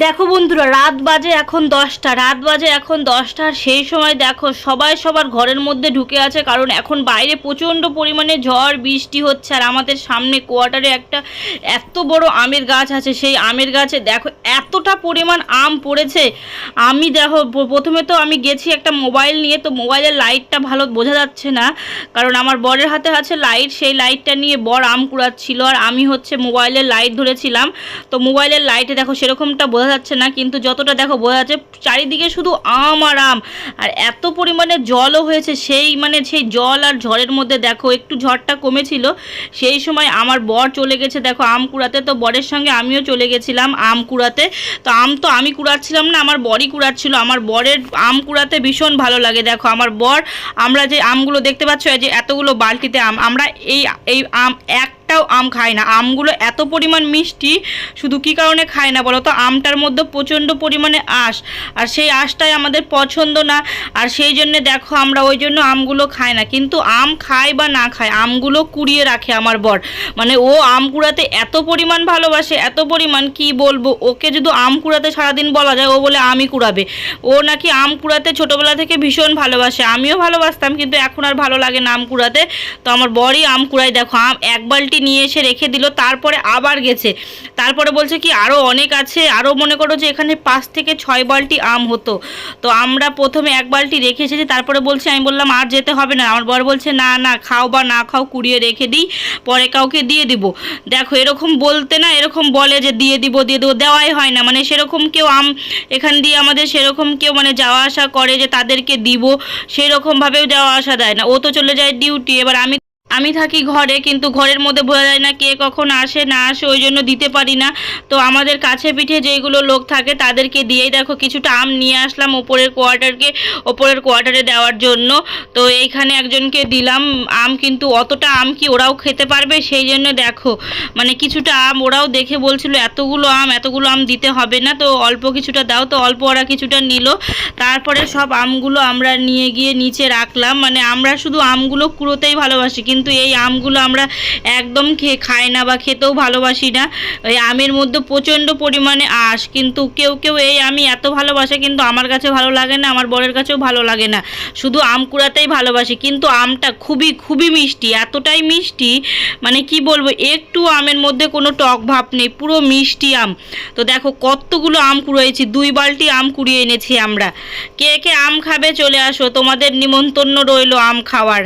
দেখো বন্ধুরা, রাত বাজে এখন 10টা, আর সেই সময় দেখো সবাই সবার ঘরের মধ্যে ঢুকে আছে, কারণ এখন বাইরে প্রচণ্ড পরিমাণে ঝড় বৃষ্টি হচ্ছে। আর আমাদের সামনে কোয়ার্টারে একটা এত বড় আমের গাছ আছে, সেই আমের গাছে দেখো এতটা পরিমাণ আম পড়েছে। আমি দেখো প্রথমে তো আমি গেছি একটা মোবাইল নিয়ে, তো মোবাইলের লাইটটা ভালো বোঝা যাচ্ছে না, কারণ আমার বরের হাতে আছে লাইট, সেই লাইটটা নিয়ে বর আম কুড়াচ্ছিল আর আমি হচ্ছে মোবাইলের লাইট ধরেছিলাম। তো মোবাইলের লাইটে দেখো সেরকমটা বোঝা যাচ্ছে না, কিন্তু যতটা দেখো বোঝা যাচ্ছে চারিদিকে শুধু আম আর আম। আর এত পরিমাণে জলও হয়েছে, সেই জল আর ঝড়ের মধ্যে দেখো একটু ঝড়টা কমেছিল, সেই সময় আমার বর চলে গেছে দেখো আম কুড়াতে। তো বরের সঙ্গে আমিও চলে গেছিলাম আম কুড়াতে। তো আমি কুড়াচ্ছিলাম না, আমার বরই কুড়াচ্ছিল। আমার বরের আম কুড়াতে ভীষণ ভালো লাগে। দেখো আমার বর, আমরা যে আমগুলো দেখতে পাচ্ছ, এই যে এতগুলো বালতিতে আম, আমরা এই আম একটাও আম খাই না। আমগুলো এত পরিমাণ মিষ্টি, শুধু কী কারণে খাই না বলো তো, আমটার মধ্যে প্রচণ্ড পরিমাণে আঁশ, আর সেই আঁশটাই আমাদের পছন্দ না। আর সেই জন্যে দেখো আমরা ওই জন্য আমগুলো খাই না। কিন্তু আম খাই বা না খায়, আমগুলো কুড়িয়ে রাখে আমার বর। মানে ও আম কুড়াতে এত পরিমাণ ভালোবাসে, এত পরিমাণ কি বলবো। ওকে যদি আম কুড়াতে সারাদিন বলা যায়, ও বলে আমই কুড়াবে। ও নাকি আম কুড়াতে ছোটোবেলা থেকে ভীষণ ভালোবাসে। আমিও ভালোবাসতাম, কিন্তু এখন আর ভালো লাগে না আম কুড়াতে। তো আমার বরই আম কুড়াই। দেখো আম এক বালতি নিয়ে এসে রেখে দিল, তারপরে আবার গেছে, তারপরে বলছে কি আরও অনেক আছে, আরও মনে করো যে এখানে 5 থেকে 6 বালতি আম হতো। তো আমরা প্রথমে এক বালতি রেখে এসেছি, তারপরে বলছি, আমি বললাম আর যেতে হবে না। আমার বর বলছে না না, খাও বা না খাও, কুড়িয়ে রেখে দিই, পরে কাউকে দিয়ে দিব। দেখো এরকম বলতে না, এরকম বলে যে দিয়ে দিব, দেওয়াই হয় না। মানে সেরকম কেউ আম এখান দিয়ে আমাদের সেরকম কেউ মানে যাওয়া আসা করে যে তাদেরকে দিব, সেরকমভাবেও যাওয়া আসা দেয় না। ও তো চলে যায় ডিউটি, এবার আমি থাকি ঘরে, কিন্তু ঘরের মধ্যে বোঝা যায় না কে কখন আসে না আসে, ওই জন্য দিতে পারি না। তো আমাদের কাছে পিঠে যেইগুলো লোক থাকে তাদেরকে দিয়েই দেখো কিছুটা আম নিয়ে আসলাম ওপরের কোয়ার্টারে দেওয়ার জন্য। তো এইখানে একজনকে দিলাম আম, কিন্তু অতটা আম কি ওরাও খেতে পারবে, সেই জন্য দেখো মানে কিছুটা আম, ওরাও দেখে বলছিল এতগুলো আম দিতে হবে না, তো অল্প কিছুটা দাও। তো অল্প ওরা কিছুটা নিল, তারপরে সব আমগুলো আমরা নিয়ে গিয়ে নিচে রাখলাম। মানে আমরা শুধু আমগুলো কুড়োতেই ভালোবাসি, কিন্তু এই আমগুলো আমরা একদম খাই না বা খেতেও ভালোবাসি না। এই আমের মধ্যে প্রচণ্ড পরিমাণে আঁশ, কিন্তু কেউ কেউ এই আমি এত ভালোবাসে, কিন্তু আমার কাছে ভালো লাগে না, আমার বরের কাছেও ভালো লাগে না, শুধু আম কুড়াতেই ভালোবাসি। কিন্তু আমটা খুবই খুবই মিষ্টি, এতটাই মিষ্টি মানে কি বলবো, একটু আমের মধ্যে কোনো টক ভাব নেই, পুরো মিষ্টি আম। তো দেখো কতগুলো আম কুড়িয়েছি, 2 বালতি আম কুড়িয়ে এনেছি আমরা। কে কে আম খাবে চলে আসো, তোমাদের নিমন্ত্রণ রইলো আম খাওয়ার।